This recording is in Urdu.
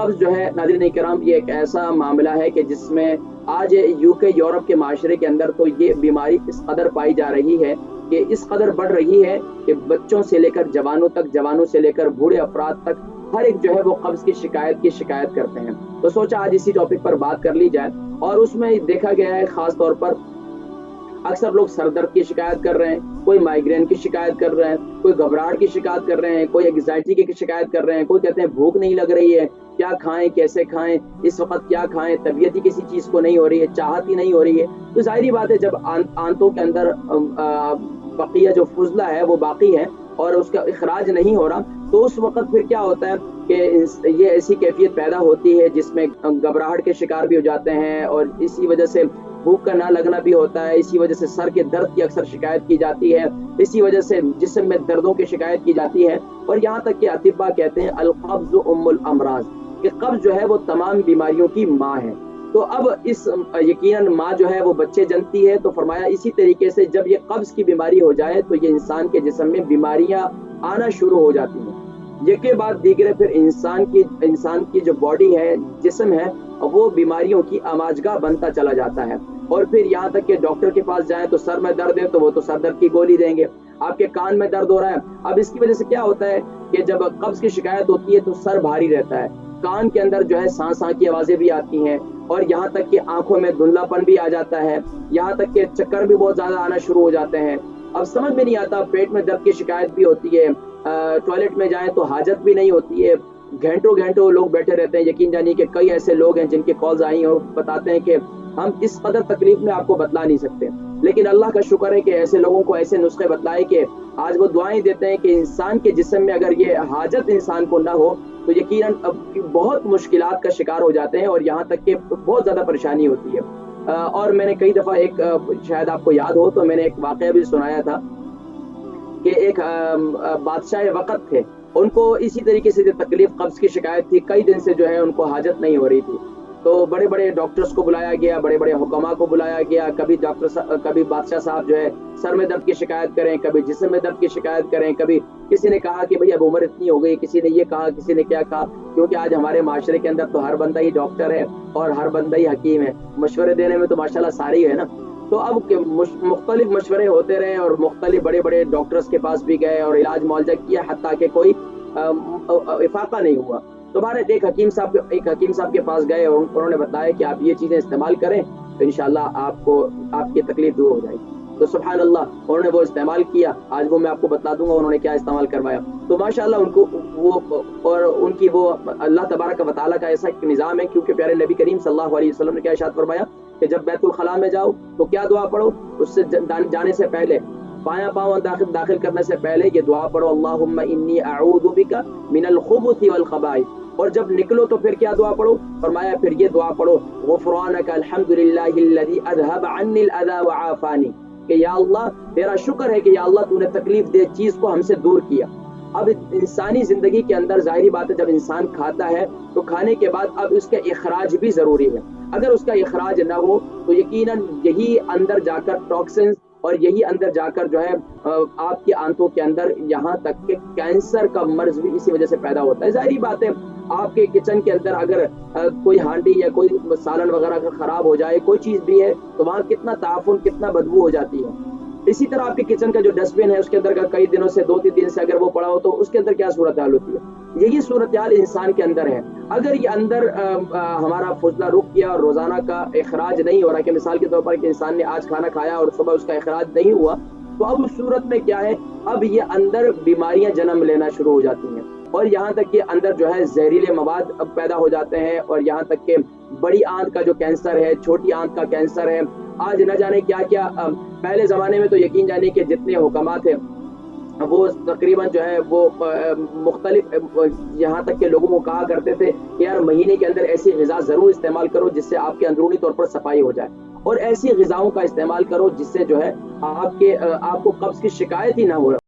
قبض جو ہے ناظرین کرام یہ ایک ایسا معاملہ ہے کہ جس میں آج UK یورپ کے معاشرے کے اندر تو یہ بیماری اس قدر پائی جا رہی ہے کہ اس قدر بڑھ رہی ہے کہ بچوں سے لے کر جوانوں تک، جوانوں سے لے کر بوڑھے افراد تک ہر ایک جو ہے وہ قبض کی شکایت کرتے ہیں۔ تو سوچا آج اسی ٹاپک پر بات کر لی جائے، اور اس میں دیکھا گیا ہے خاص طور پر اکثر لوگ سر درد کی شکایت کر رہے ہیں، کوئی مائیگرین کی شکایت کر رہے ہیں، کوئی گھبراہٹ کی شکایت کر رہے ہیں، کوئی اینگزائٹی کی شکایت کر رہے ہیں، کوئی کہتے ہیں بھوک نہیں لگ رہی ہے، کیا کھائیں کیسے کھائیں، اس وقت کیا کھائیں، طبیعت ہی کسی چیز کو نہیں ہو رہی ہے، چاہت ہی نہیں ہو رہی ہے۔ تو ظاہری بات ہے جب آنتوں کے اندر بقیہ جو فضلہ ہے وہ باقی ہے اور اس کا اخراج نہیں ہو رہا، تو اس وقت پھر کیا ہوتا ہے کہ یہ ایسی کیفیت پیدا ہوتی ہے جس میں گھبراہٹ کے شکار بھی ہو جاتے ہیں، اور اسی وجہ سے بھوک کا نہ لگنا بھی ہوتا ہے، اسی وجہ سے سر کے درد کی اکثر شکایت کی جاتی ہے، اسی وجہ سے جسم میں دردوں کی شکایت کی جاتی ہے، اور یہاں تک کہ اطباء کہتے ہیں القبض ام الامراض، کہ قبض جو ہے وہ تمام بیماریوں کی ماں ہے۔ تو اب اس یقیناً ماں جو ہے وہ بچے جنتی ہے، تو فرمایا اسی طریقے سے جب یہ قبض کی بیماری ہو جائے تو یہ انسان کے جسم میں بیماریاں آنا شروع ہو جاتی ہیں، یہ کے بعد دیگرے پھر انسان کی جو باڈی ہے، جسم ہے، وہ بیماریوں کی آماجگاہ بنتا چلا جاتا ہے، اور پھر یہاں تک کہ ڈاکٹر کے پاس جائیں تو سر میں درد ہے تو وہ تو سر درد کی گولی دیں گے، آپ کے کان میں درد ہو رہا ہے، اب اس کی وجہ سے کیا ہوتا ہے کہ جب قبض کی شکایت ہوتی ہے تو سر بھاری رہتا ہے، کان کے اندر جو ہے ساں ساں کی آوازیں بھی آتی ہیں، اور یہاں تک کہ آنکھوں میں دھندلا پن بھی آ جاتا ہے، یہاں تک کہ چکر بھی بہت زیادہ آنا شروع ہو جاتے ہیں۔ اب سمجھ میں نہیں آتا، پیٹ میں درد کی شکایت بھی ہوتی ہے، ٹوائلٹ میں جائیں تو حاجت بھی نہیں ہوتی ہے، گھنٹوں گھنٹوں لوگ بیٹھے رہتے ہیں، یقین جانیے کہ کئی ایسے لوگ ہیں جن کے کالز آئی ہیں اور بتاتے ہیں کہ ہم اس قدر تکلیف میں آپ کو بتلا نہیں سکتے، لیکن اللہ کا شکر ہے کہ ایسے لوگوں کو ایسے نسخے بتلائے کہ آج وہ دعائیں دیتے ہیں کہ انسان کے جسم میں اگر یہ حاجت انسان کو نہ ہو تو یقیناً بہت مشکلات کا شکار ہو جاتے ہیں، اور یہاں تک کہ بہت زیادہ پریشانی ہوتی ہے۔ اور میں نے کئی دفعہ شاید آپ کو یاد ہو تو میں نے ایک واقعہ بھی سنایا تھا کہ ایک بادشاہ وقت تھے، ان کو اسی طریقے سے جو تکلیف قبض کی شکایت تھی، کئی دن سے جو ہے ان کو حاجت نہیں ہو رہی تھی، تو بڑے بڑے ڈاکٹرز کو بلایا گیا، بڑے بڑے حکما کو بلایا گیا، کبھی بادشاہ صاحب جو ہے سر میں درد کی شکایت کریں، کبھی جسم میں درد کی شکایت کریں، کبھی کسی نے کہا کہ بھئی اب عمر اتنی ہو گئی، کسی نے یہ کہا، کسی نے کیا کہا، کیونکہ آج ہمارے معاشرے کے اندر تو ہر بندہ ہی ڈاکٹر ہے اور ہر بندہ ہی حکیم ہے، مشورے دینے میں تو ماشاءاللہ سارے ہی ہے نا۔ تو اب مختلف مشورے ہوتے رہے اور مختلف بڑے بڑے ڈاکٹرز کے پاس بھی گئے اور علاج معالجہ کیا، حتیٰ کہ کوئی افاقہ نہیں ہوا۔ تو بہرحال ایک حکیم صاحب کے پاس گئے اور انہوں نے بتایا کہ آپ یہ چیزیں استعمال کریں تو انشاءاللہ آپ کی تکلیف دور ہو جائے گی۔ تو سبحان اللہ انہوں نے وہ استعمال کیا، آج وہ میں آپ کو بتا دوں گا انہوں نے کیا استعمال کروایا۔ تو ماشاءاللہ ان کو ان کی وہ اللہ تبارک و تعالیٰ کا ایسا ایک نظام ہے، کیونکہ پیارے نبی کریم صلی اللہ علیہ وسلم نے کیا ارشاد فرمایا کہ جب بیت الخلاء میں جاؤ تو کیا دعا پڑھو، اس سے جانے سے پہلے بایاں پاؤں داخل کرنے سے پہلے یہ دعا پڑھو، اللہم انی اعوذ بک من الخبث والخبائث، اور جب نکلو تو پھر کیا دعا پڑھو، فرمایا پھر یہ دعا پڑھو، غفرانک الحمدللہ الذی اذهب عنی الاذی وعافانی، کہ یا اللہ تیرا شکر ہے کہ یا اللہ تو نے تکلیف دہ چیز کو ہم سے دور کیا۔ اب انسانی زندگی کے اندر ظاہری بات ہے جب انسان کھاتا ہے تو کھانے کے بعد اب اس کا اخراج بھی ضروری ہے، اگر اس کا اخراج نہ ہو تو یقیناً یہی اندر جا کر ٹاکسنز اور یہی اندر جا کر جو ہے آپ کی آنتوں کے اندر یہاں تک کہ کینسر کا مرض بھی اسی وجہ سے پیدا ہوتا ہے۔ ظاہری بات ہے آپ کے کچن کے اندر اگر کوئی ہانڈی یا کوئی سالن وغیرہ کا خراب ہو جائے، کوئی چیز بھی ہے تو وہاں کتنا تعفن، کتنا بدبو ہو جاتی ہے۔ اسی طرح آپ کے کچن کا جو ڈسٹ بن ہے اس کے اندر کا کئی دنوں سے 2-3 دن سے اگر وہ پڑا ہو تو اس کے اندر کیا صورتحال ہوتی ہے، یہی صورتحال انسان کے اندر ہے۔ اگر یہ اندر ہمارا فضلہ رک گیا اور روزانہ کا اخراج نہیں ہو رہا، کہ مثال کے طور پر کہ انسان نے آج کھانا کھایا اور صبح اس کا اخراج نہیں ہوا، تو اب اس صورت میں کیا ہے، اب یہ اندر بیماریاں جنم لینا شروع ہو جاتی ہیں، اور یہاں تک کہ اندر جو ہے زہریلے مواد پیدا ہو جاتے ہیں، اور یہاں تک کہ بڑی آنت کا جو کینسر ہے، چھوٹی آنت کا کینسر ہے، آج نہ جانے کیا کیا۔ پہلے زمانے میں تو یقین جانے کہ جتنے حکامات ہیں وہ تقریباً جو ہے وہ مختلف، یہاں تک کہ لوگوں کو کہا کرتے تھے کہ یار مہینے کے اندر ایسی غذا ضرور استعمال کرو جس سے آپ کے اندرونی طور پر صفائی ہو جائے، اور ایسی غذاؤں کا استعمال کرو جس سے جو ہے آپ کو قبض کی شکایت ہی نہ ہو۔